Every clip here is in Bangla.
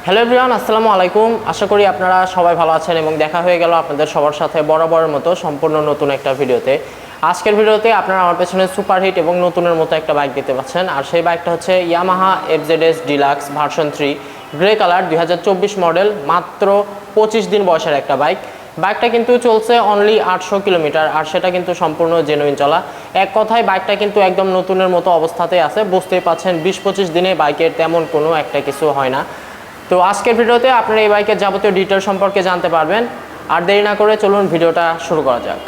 হ্যালো এভরিওয়ান, আসসালামু আলাইকুম। আশা করি আপনারা সবাই ভালো আছেন এবং দেখা হয়ে গেল আপনাদের সবার সাথে বরাবরের মতো সম্পূর্ণ নতুন একটা ভিডিওতে। আজকের ভিডিওতে আপনারা আমার পেছনে সুপারহিট এবং নতুনের মতো একটা বাইক দেখতে পাচ্ছেন, আর সেই বাইকটা হচ্ছে Yamaha FZS deluxe version 3 grey colour 2024 model, মাত্র 25 দিন বয়সের একটা বাইক। বাইকটা কিন্তু চলছে অনলি 800 কিলোমিটার, আর সেটা কিন্তু সম্পূর্ণ জেনুইন চলা। এক কথায় বাইকটা কিন্তু একদম নতুনের মতো অবস্থাতেই আছে। বুঝতেই পাচ্ছেন 20-25 দিনে বাইকের তেমন কোনো একটা কিছু হয় না। তো আজকের ভিডিওতে আপনারা এই বাইকের যাবতীয় ডিটেল সম্পর্কে জানতে পারবেন। আর দেরি না করে চলুন ভিডিওটা শুরু করা যাক।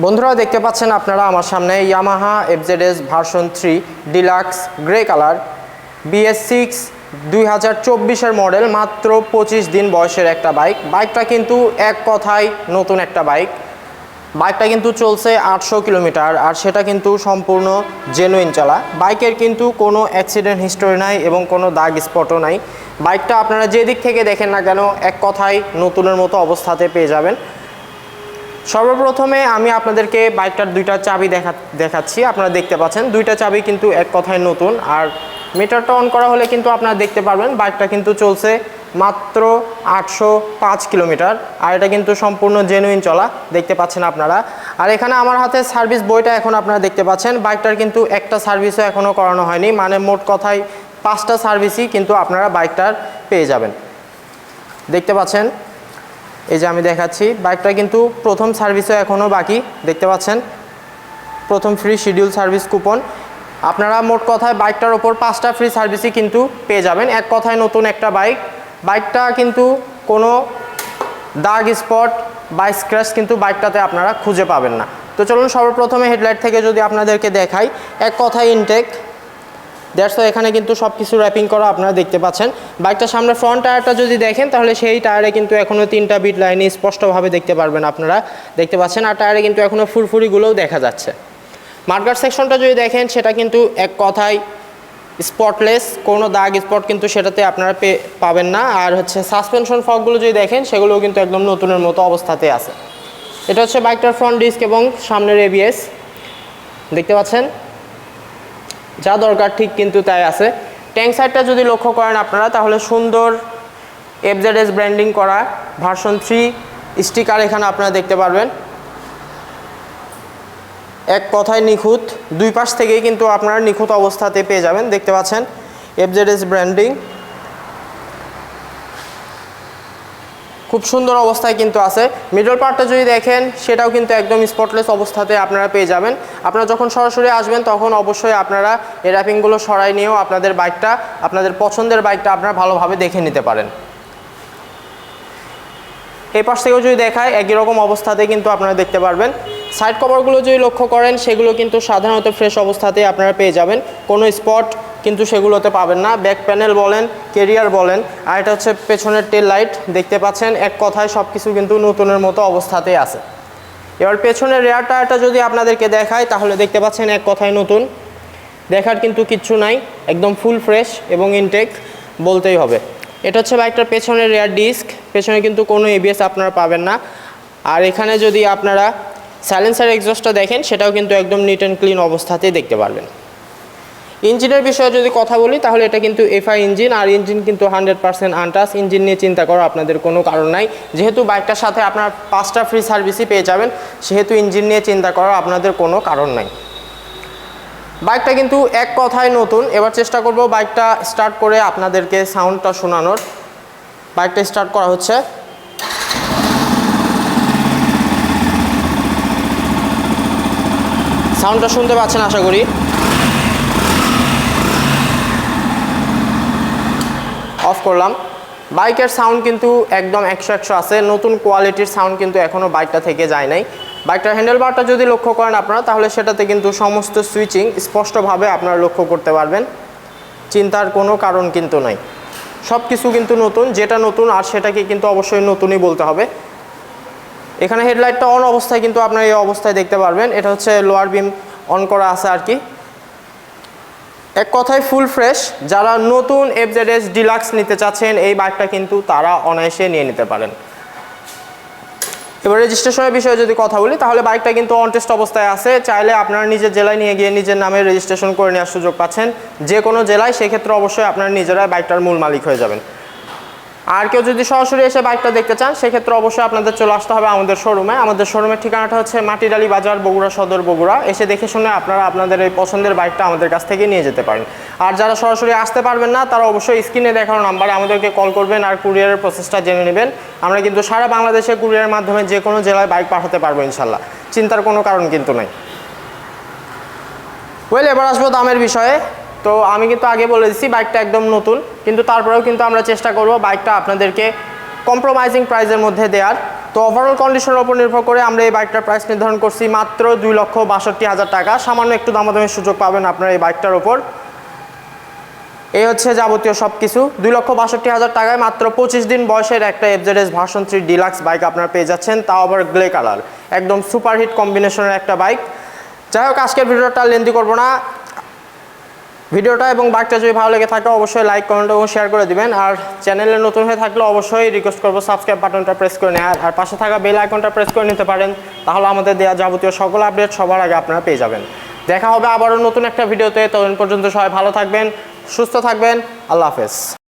বন্ধুরা, দেখতে পাচ্ছেন আপনারা আমার সামনে Yamaha FZS version 3 deluxe grey colour BS6 2024 model, মাত্র 25 দিন বয়সের একটা বাইক। বাইকটা কিন্তু এক কথায় নতুন একটা বাইক। বাইকটা কিন্তু চলছে 800 কিলোমিটার, আর সেটা কিন্তু সম্পূর্ণ জেনুইন চলা। বাইকের কিন্তু কোনো অ্যাক্সিডেন্ট হিস্টোরি নাই এবং কোনো দাগ স্পটও নাই। বাইকটা আপনারা যে দিক থেকে দেখেন না কেন এক কথায় নতুনের মতো অবস্থাতে পেয়ে যাবেন। সর্বপ্রথমে আমি আপনাদেরকে বাইকটার দুইটা চাবি দেখাচ্ছি। আপনারা দেখতে পাচ্ছেন দুইটা চাবি কিন্তু এক কথায় নতুন, আর মিটারটা অন করা হলে কিন্তু আপনারা দেখতে পারবেন বাইকটা কিন্তু চলছে মাত্র 805 কিলোমিটার, আর এটা কিন্তু সম্পূর্ণ জেনুইন চলা দেখতে পাচ্ছেন আপনারা। আর এখানে আমার হাতে সার্ভিস বইটা এখন আপনারা দেখতে পাচ্ছেন। বাইকটার কিন্তু একটা সার্ভিসও এখনও করানো হয়নি, মানে মোট কথায় 5টা সার্ভিসই কিন্তু আপনারা বাইকটার পেয়ে যাবেন। দেখতে পাচ্ছেন, এই যে আমি দেখাচ্ছি, বাইকটা কিন্তু প্রথম সার্ভিসও এখনও বাকি। দেখতে পাচ্ছেন প্রথম ফ্রি শিডিউল সার্ভিস কুপন। আপনারা মোট কথায় বাইকটার ওপর 5টা ফ্রি সার্ভিসই কিন্তু পেয়ে যাবেন। এক কথায় নতুন একটা বাইক। বাইকটা কিন্তু কোনো দাগ স্পট বা স্ক্র্যাচ কিন্তু বাইকটাতে আপনারা খুঁজে পাবেন না। তো চলুন সর্বপ্রথমে হেডলাইট থেকে যদি আপনাদেরকে দেখাই, এক কথায় ইনটেক। এখানে কিন্তু সব কিছু র্যাপিং করা আপনারা দেখতে পাচ্ছেন। বাইকটার সামনে ফ্রন্ট টায়ারটা যদি দেখেন তাহলে সেই টায়ারে কিন্তু এখনও 3টা বিট লাইনে স্পষ্টভাবে দেখতে পারবেন আপনারা, দেখতে পাচ্ছেন। আর টায়ারে কিন্তু এখনও ফুরফুরিগুলোও দেখা যাচ্ছে। মাডগার্ড সেকশনটা যদি দেখেন সেটা কিন্তু এক কথায় স্পটলেস, কোনো দাগ স্পট কিন্তু সেটাতে আপনারা পাবেন না। আর হচ্ছে সাসপেনশন ফকগুলো যদি দেখেন সেগুলোও কিন্তু একদম নতুনের মতো অবস্থাতে আছে। এটা হচ্ছে বাইকটার ফ্রন্ট ডিস্ক এবং সামনের ABS, দেখতে পাচ্ছেন যা দরকার ঠিক কিন্তু তাই আছে। ট্যাঙ্ক সাইডটা যদি লক্ষ্য করেন আপনারা তাহলে সুন্দর FZS ব্র্যান্ডিং করা ভার্সন 3 স্টিকার এখানে আপনারা দেখতে পারবেন। এক কথায় নিখুঁত, দুই পাশ থেকেই কিন্তু আপনারা নিখুঁত অবস্থাতে পেয়ে যাবেন। দেখতে পাচ্ছেন FZS ব্র্যান্ডিং খুব সুন্দর অবস্থায় কিন্তু আছে। মিডল পার্টটা যদি দেখেন সেটাও কিন্তু একদম স্পটলেস অবস্থাতে আপনারা পেয়ে যাবেন। আপনারা যখন সরাসরি আসবেন তখন অবশ্যই আপনারা এই র্যাপিংগুলো সরাই নিয়েও আপনাদের বাইকটা, আপনাদের পছন্দের বাইকটা আপনারা ভালোভাবে দেখে নিতে পারেন। এই পাশ থেকেও যদি দেখায় একই রকম অবস্থাতে কিন্তু আপনারা দেখতে পারবেন। সাইড কভারগুলো যদি লক্ষ্য করেন সেগুলো কিন্তু সাধারণত ফ্রেশ অবস্থাতেই আপনারা পেয়ে যাবেন, কোনো স্পট কিন্তু সেগুলোতে পাবেন না। ব্যাক প্যানেল বলেন, ক্যারিয়ার বলেন, আর এটা হচ্ছে পেছনের টেল লাইট, দেখতে পাচ্ছেন এক কথায় সব কিছু কিন্তু নতুনের মতো অবস্থাতেই আছে। এবার পেছনের রেয়ার টায়ারটা যদি আপনাদেরকে দেখায় তাহলে দেখতে পাচ্ছেন এক কথায় নতুন, দেখার কিন্তু কিচ্ছু নাই, একদম ফুল ফ্রেশ এবং ইনটেক বলতেই হবে। এটা হচ্ছে বাইকটার পেছনের রেয়ার ডিস্ক, পেছনে কিন্তু কোনো ABS আপনারা পাবেন না। আর এখানে যদি আপনারা সাইলেন্সার এক্সজস্টটা দেখেন সেটাও কিন্তু একদম নিট অ্যান্ড ক্লিন অবস্থাতেই দেখতে পারবেন। ইঞ্জিনের বিষয়ে যদি কথা বলি তাহলে এটা কিন্তু FI ইঞ্জিন, আর ইঞ্জিন কিন্তু 100% আনটাচ। ইঞ্জিন নিয়ে চিন্তা করার আপনাদের কোনো কারণ নাই, যেহেতু বাইকটার সাথে আপনার 5টা ফ্রি সার্ভিসই পেয়ে যাবেন, সেহেতু ইঞ্জিন নিয়ে চিন্তা করার আপনাদের কোনো কারণ নাই। বাইকটা কিন্তু এক কথায় নতুন। এবার চেষ্টা করব বাইকটা স্টার্ট করে আপনাদেরকে সাউন্ডটা শোনানোর। বাইকটা স্টার্ট করা হচ্ছে। সাউন্ডটা শুনতে পাচ্ছেন আশা করি। অফ করলাম। বাইকের সাউন্ড কিন্তু একদম 100 আছে, নতুন কোয়ালিটির সাউন্ড কিন্তু এখনও বাইকটা থেকে যায় নাই। বাইকটার হ্যান্ডেলবারটা যদি লক্ষ্য করেন আপনারা তাহলে সেটাতে কিন্তু সমস্ত সুইচিং স্পষ্টভাবে আপনারা লক্ষ্য করতে পারবেন, চিন্তার কোনো কারণ কিন্তু নাই। সব কিছু কিন্তু নতুন, যেটা নতুন আর সেটাকে কিন্তু অবশ্যই নতুনই বলতে হবে। এখানে হেডলাইটটা অন অবস্থায় কিন্তু আপনারা এই অবস্থায় দেখতে পারবেন, এটা হচ্ছে লোয়ার বিম অন করা আছে আর কি। এক কথায় ফুল ফ্রেশ। যারা নতুন FZS ডিলাক্স নিতে চাচ্ছেন এই বাইকটা কিন্তু তারা অনায়াসে নিয়ে নিতে পারেন। তবে রেজিস্ট্রেশনের বিষয়ে যদি কথা বলি তাহলে বাইকটা কিন্তু অন টেস্ট অবস্থায় আছে, চাইলে আপনারা নিজের জেলায় নিয়ে গিয়ে নিজের নামে রেজিস্ট্রেশন করে নেওয়ার সুযোগ পাচ্ছেন যে কোনো জেলায়, সেক্ষেত্রে অবশ্যই আপনারা নিজেরাই বাইকটার মূল মালিক হয়ে যাবেন। আর কেউ যদি সরাসরি এসে বাইকটা দেখতে চান সেক্ষেত্রে অবশ্যই আপনাদের চলে আসতে হবে আমাদের শোরুমে। আমাদের শোরুমের ঠিকানাটা হচ্ছে মাটিডালি বাজার, বগুড়া সদর, বগুড়া। এসে দেখে শুনে আপনারা আপনাদের এই পছন্দের বাইকটা আমাদের কাছ থেকে নিয়ে যেতে পারেন। আর যারা সরাসরি আসতে পারবেন না তারা অবশ্যই স্ক্রিনে দেখানো নাম্বারে আমাদেরকে কল করবেন আর কুরিয়ারের প্রসেসটা জেনে নেবেন। আমরা কিন্তু সারা বাংলাদেশে কুরিয়ারের মাধ্যমে যে কোনো জেলায় বাইক পাঠাতে পারবো ইনশাল্লাহ, চিন্তার কোনো কারণ কিন্তু নেই। এবার আসবো দামের বিষয়ে। তো আমি কিন্তু আগে বলে দিচ্ছি বাইকটা একদম নতুন, কিন্তু তারপরেও কিন্তু আমরা চেষ্টা করব বাইকটা আপনাদেরকে কম্প্রোমাইজিং প্রাইসের মধ্যে দেওয়ার। তো ওভারঅল কন্ডিশনের উপর নির্ভর করে আমরা এই বাইকটার প্রাইস নির্ধারণ করছি মাত্র 2,62,000 টাকা। সামান্য একটু দামাদামির সুযোগ পাবেন আপনারা এই বাইকটার ওপর। এই হচ্ছে যাবতীয় সব কিছু। 2,62,000 টাকায় মাত্র 25 দিন বয়সের একটা এফজেডএস ভার্সন 3 ডিলাক্স বাইক আপনারা পেয়ে যাচ্ছেন, তাও আবার গ্রে কালার, একদম সুপারহিট কম্বিনেশনের একটা বাইক। যাই হোক, আজকের ভিডিওটা লেন্দি করবো না। ভিডিওটা এবং বাইকটা যদি ভালো লেগে থাকে অবশ্যই লাইক, কমেন্ট এবং শেয়ার করে দিবেন। আর চ্যানেলে নতুন হয়ে থাকলে অবশ্যই রিকোয়েস্ট করবো সাবস্ক্রাইব বাটনটা প্রেস করে নেওয়ার, আর পাশে থাকা বেল আইকনটা প্রেস করে নিতে পারেন, তাহলে আমাদের দেওয়া যাবতীয় সকল আপডেট সবার আগে আপনারা পেয়ে যাবেন। দেখা হবে আবারও নতুন একটা ভিডিওতে। ততদিন পর্যন্ত সবাই ভালো থাকবেন, সুস্থ থাকবেন। আল্লাহ হাফেজ।